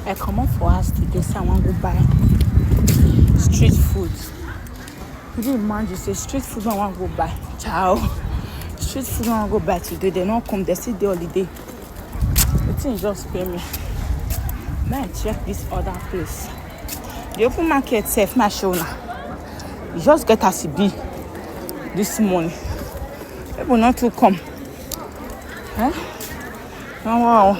I come up for us today, so I want to go buy street food. Could you imagine? Say street food I want to go buy. Ciao. Street food I want to go buy today. They don't come. They still the holiday. The thing just pay me. Now I check this other place. The open market safe my show now. You just get as it be this morning. People not to come. Huh? Oh, wow.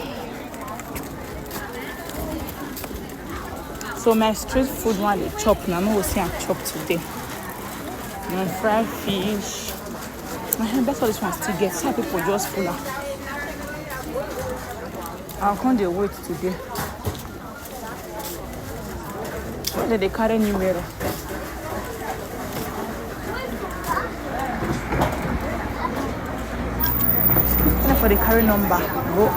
So my street food one they chop now. I know we see I chop today. My fried fish. That's all this one still get. Some people just full up. I'll come they wait today. They carry new mirror. For the carry number. Go.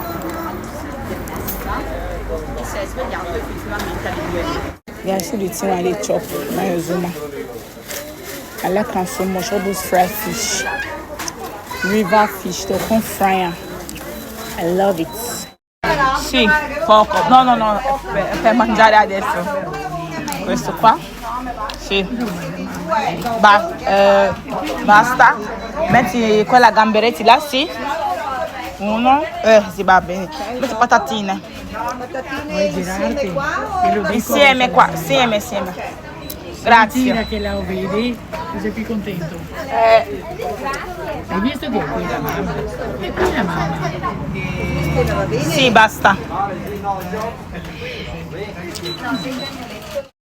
Yeah, I see the thing I they chop. My Zuma. I like them so much. All those fried fish, river fish. They come fry 'em. I love it. See, pork. No. Per mangiare adesso. Questo qua. Sì. Basta. Metti quella gamberetti là, sì. Uno. Sì, va bene. Metti patatine. Vuoi girarti? Insieme qua, insieme. Grazie. Gira che la vedi, sei più contento. Hai visto che è qui la mamma? È qui la mamma. Sì, basta.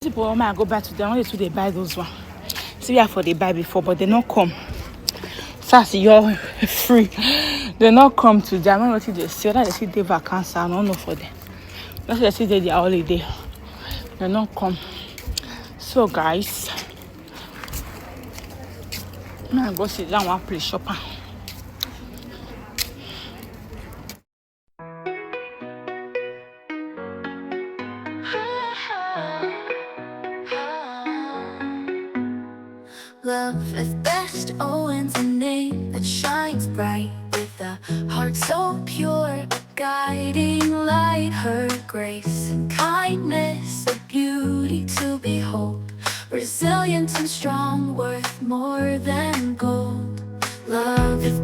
People, when I go back to them, I want to buy those one. See, yeah, for they buy before, but they not come. Sassy, you're free. They not come to them. I don't know what they see. They see the vacancy. I don't know for them. That's why they see their holiday. They not come. So, guys, I'm gonna go sit down and play shopper. Love is best, oh, and a name that shines bright with a heart so pure, a guiding light. Her grace and kindness, a beauty to behold, resilient and strong, worth more than gold. Love is